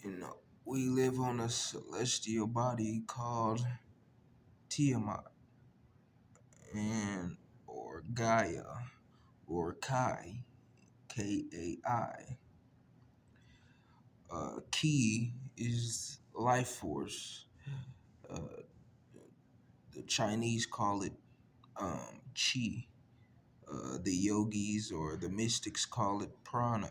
You know, we live on a celestial body called Tiamat and or Gaia or Kai, Kai. Ki is life force. Uh, the Chinese call it Chi. The yogis or the mystics call it prana.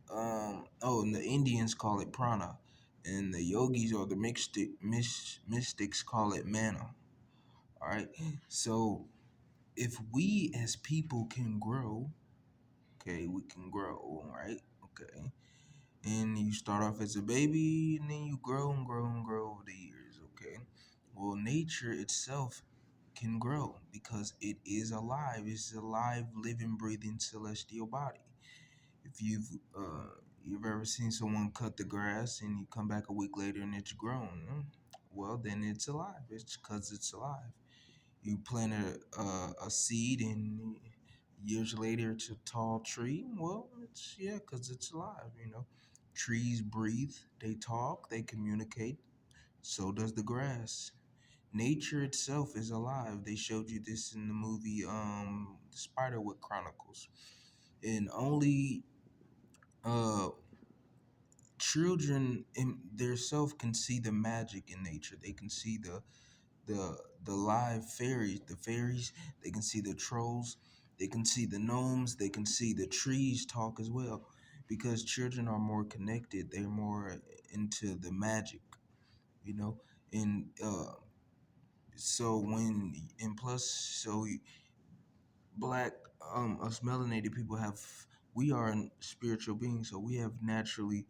And the Indians call it prana, and the yogis or the mystics call it mana. All right. So if we as people can grow, okay, we can grow, all right? Okay. And you start off as a baby and then you grow and grow and grow over the years, okay? Well, nature itself can grow because it is alive. It's a live, living, breathing celestial body. If you've ever seen someone cut the grass and you come back a week later and it's grown, well, then it's alive. It's because it's alive. You plant a seed and years later it's a tall tree. Well, it's yeah, because it's alive. Trees breathe, they talk, they communicate. So does the grass. Nature itself is alive. They showed you this in the movie The Spiderwick Chronicles. And only uh children in their self can see the magic in nature. They can see the live fairies, the fairies. They can see the trolls. They can see the gnomes. They can see the trees talk as well, because children are more connected. They're more into the magic, you know. And so when and plus, so black us melanated people have, we are spiritual beings, so we have naturally,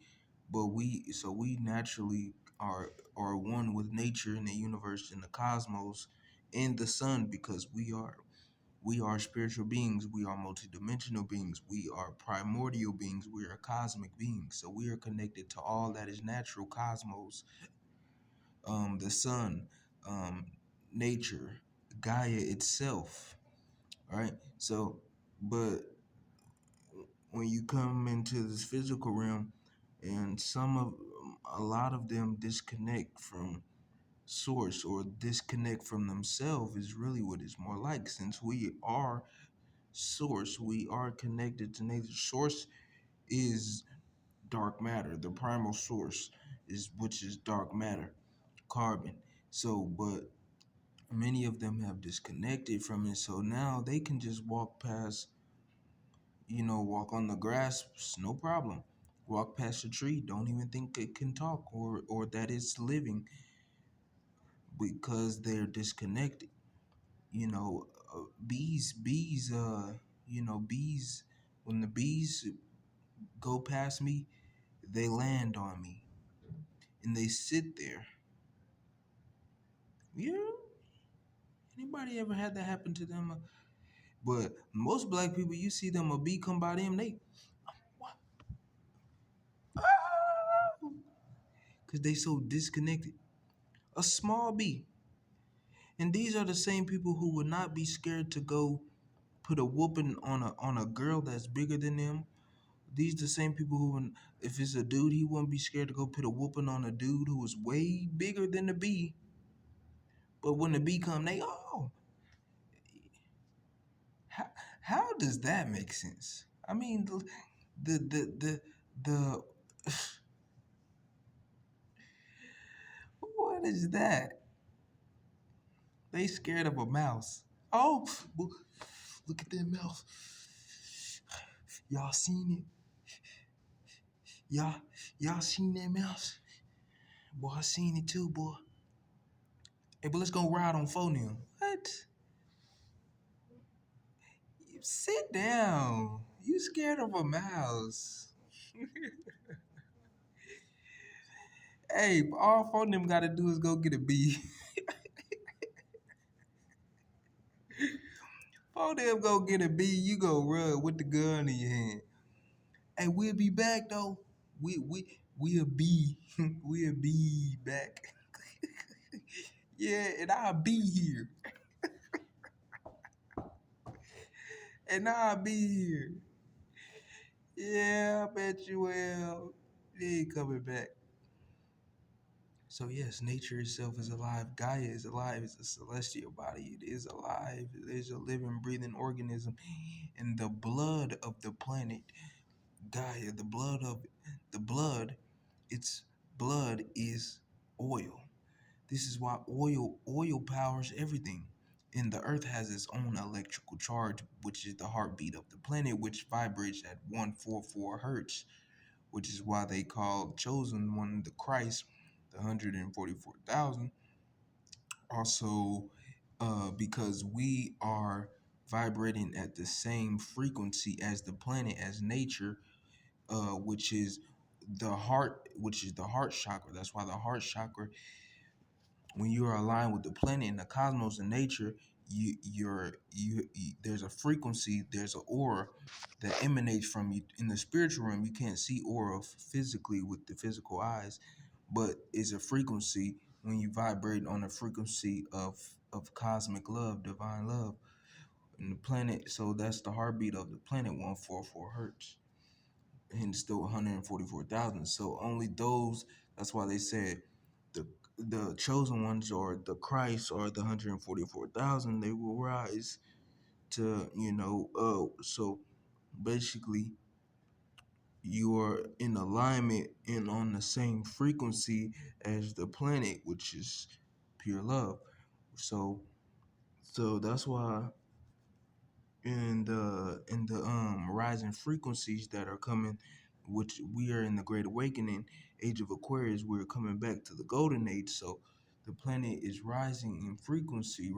we naturally are one with nature and the universe and the cosmos and the sun, because we are spiritual beings, we are multidimensional beings, we are primordial beings, we are cosmic beings, so we are connected to all that is natural, cosmos, the sun, um nature, Gaia itself. All right. So, but when you come into this physical realm, and a lot of them disconnect from source or disconnect from themselves, is really what it's more like. Since we are source, we are connected to nature. Source is dark matter. The primal source is, which is dark matter, carbon. So, but many of them have disconnected from it. So now they can just walk past, walk on the grass, no problem. Walk past a tree, don't even think it can talk or that it's living, because they're disconnected. Bees, when the bees go past me, they land on me and they sit there. Yeah, anybody ever had that happen to them? But most black people, you see them, a bee come by them, they, because they so disconnected. A small bee. And these are the same people who would not be scared to go put a whooping on a girl that's bigger than them. These the same people who, if it's a dude, he wouldn't be scared to go put a whooping on a dude who is way bigger than the bee. But when the bee come, they, how, how does that make sense? I mean, the what is that? They scared of a mouse. Oh, look at that mouse. Y'all seen it? Y'all, y'all seen that mouse? Boy, I seen it too, boy. Hey, but let's go ride on phone now. What? Sit down. You scared of a mouse? Hey, all phone them gotta do is go get a bee. Phone them go get a bee. You go run with the gun in your hand. Hey, we'll be back though. We'll be we'll be back. Yeah, and I'll be here. And I'll be here. Yeah, I bet you will. It ain't coming back. So yes, nature itself is alive. Gaia is alive. It's a celestial body. It is alive. It is a living, breathing organism. And the blood of the planet Gaia, the blood, its blood is oil. This is why oil powers everything. And the earth has its own electrical charge, which is the heartbeat of the planet, which vibrates at 144 hertz, which is why they call chosen one the Christ, the 144,000. Also, because we are vibrating at the same frequency as the planet, as nature, which is the heart, which is the heart chakra. That's why the heart chakra, when you are aligned with the planet and the cosmos and nature, you there's a frequency, there's an aura that emanates from you in the spiritual realm. You can't see aura physically with the physical eyes, but it's a frequency when you vibrate on the frequency of cosmic love, divine love, and the planet. So that's the heartbeat of the planet, 144 hertz, and still 144,000. So only those. That's why they said the the chosen ones or the Christ or the 144,000. They will rise to So basically, you are in alignment and on the same frequency as the planet, which is pure love. So that's why in the rising frequencies that are coming, which we are in the Great Awakening, Age of Aquarius, we're coming back to the Golden Age. So the planet is rising in frequency.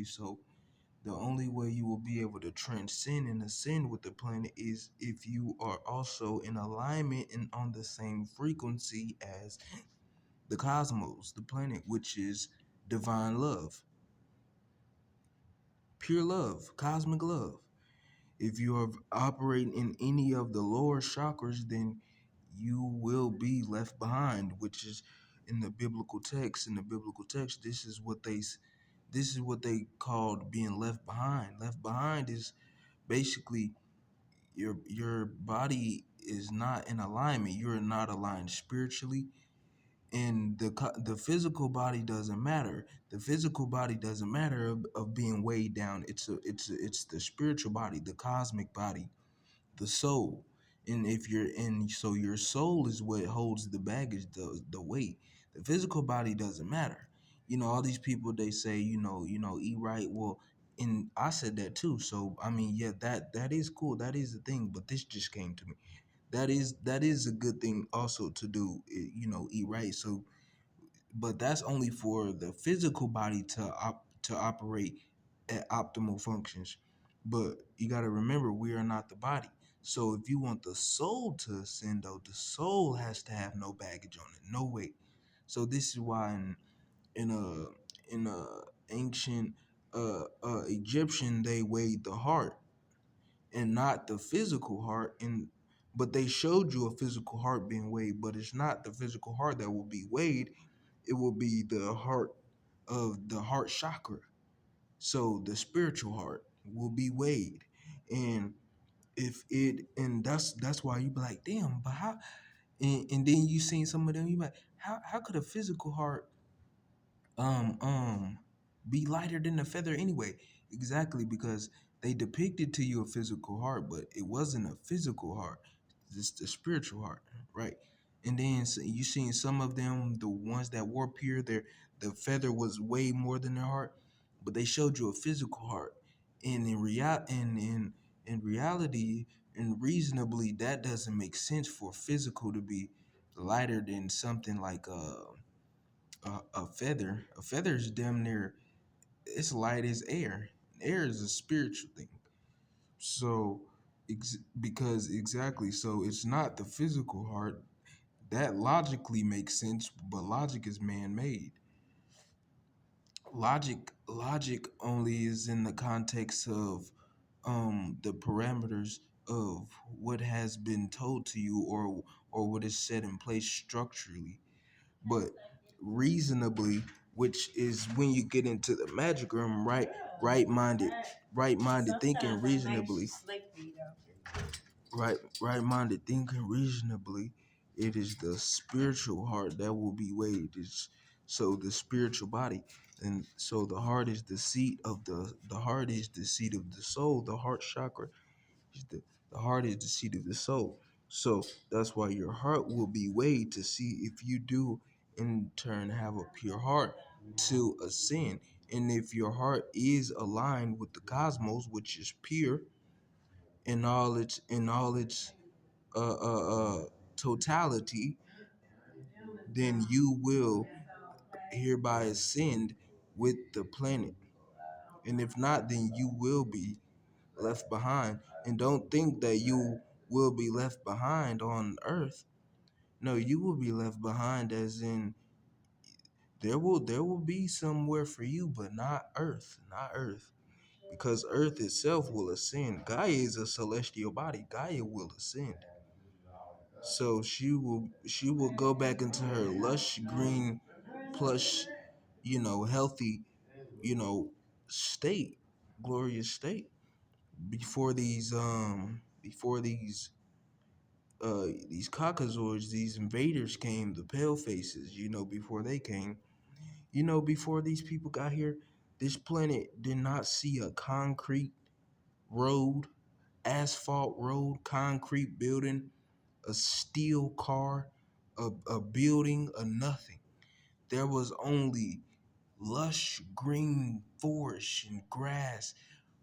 So the only way you will be able to transcend and ascend with the planet is if you are also in alignment and on the same frequency as the cosmos, the planet, which is divine love, pure love, cosmic love. If you are operating in any of the lower chakras, then you will be left behind, which is in the biblical text. In the biblical text, this is what they called being left behind. Left behind is basically your body is not in alignment. You're not aligned spiritually, and the physical body doesn't matter. The physical body doesn't matter of being weighed down. It's the spiritual body, the cosmic body, the soul. And if you're in, so your soul is what holds the baggage, the weight. The physical body doesn't matter. All these people, they say, eat right. Well, and I said that too. So I mean, yeah, that is cool. That is the thing. But this just came to me. That is a good thing also to do. Eat right. So but that's only for the physical body to operate at optimal functions. But you got to remember, we are not the body. So if you want the soul to ascend, though, the soul has to have no baggage on it, no weight. So this is why in a ancient Egyptian, they weighed the heart and not the physical heart, and but they showed you a physical heart being weighed, but it's not the physical heart that will be weighed. It will be the heart of the heart chakra. So the spiritual heart will be weighed. And if it and that's why you be like, damn, but how, and then you seen some of them, you be like, how could a physical heart um um be lighter than a feather anyway? Exactly, because they depicted to you a physical heart, but it wasn't a physical heart. It's the spiritual heart, right? And then you seen some of them, the ones that were pure, the feather was way more than their heart, but they showed you a physical heart. And in reality, and reasonably, that doesn't make sense for physical to be lighter than something like a feather. A feather is damn near, it's light as air. Air is a spiritual thing. So, because exactly, so it's not the physical heart. That logically makes sense, but logic is man-made. Logic only is in the context of the parameters of what has been told to you, or what is set in place structurally. But reasonably, which is when you get into the magic realm, right-minded, right-minded thinking reasonably, right-minded thinking reasonably. It is the spiritual heart that will be weighed. So the spiritual body, and so the heart is the seat of the heart is the seat of the soul. The heart chakra is the heart is the seat of the soul. So that's why your heart will be weighed to see if you do in turn have a pure heart to ascend. And if your heart is aligned with the cosmos, which is pure in all its uh, uh, uh, totality, then you will hereby ascend with the planet. And if not, then you will be left behind. And don't think that you will be left behind on Earth. No, you will be left behind as in there will be somewhere for you, but not Earth, not Earth. Because Earth itself will ascend. Gaia is a celestial body. Gaia will ascend. So she will go back into her lush green plush, healthy, you know, state, glorious state before these caucasoids, these invaders came, the pale faces, before they came, before these people got here, this planet did not see a concrete road, asphalt road, concrete building, a steel car, a building, a nothing. There was only lush green forest and grass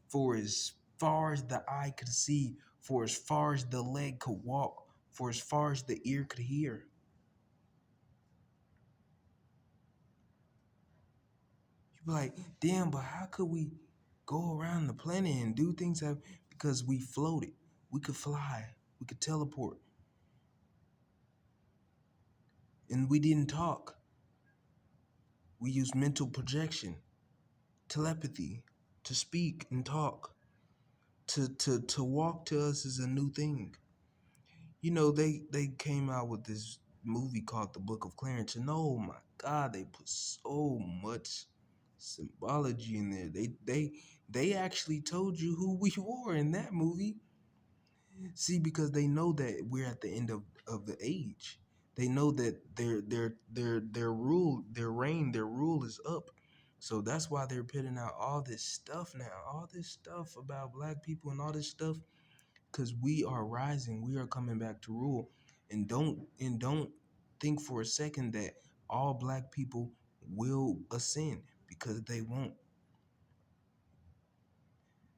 for as far as the eye could see, for as far as the leg could walk, for as far as the ear could hear. You'd be like, damn, but how could we go around the planet and do things that because we floated? We could fly, we could teleport, and we didn't talk. We used mental projection, telepathy, to speak and talk. To walk to us is a new thing. They came out with this movie called The Book of Clarence, and oh my God, they put so much symbology in there. They actually told you who we were in that movie. See, because they know that we're at the end of the age. They know that their rule, their reign, their rule is up. So that's why they're putting out all this stuff now, all this stuff about black people and all this stuff, because we are rising, we are coming back to rule. And don't think for a second that all black people will ascend, because they won't.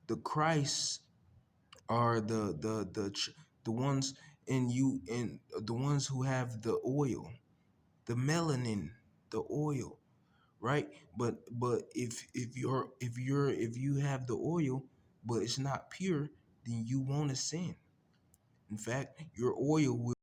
The Christ are the ones in you, and the ones who have the oil, the melanin, the oil, right? But if you have the oil but it's not pure, then you won't ascend. In fact, your oil will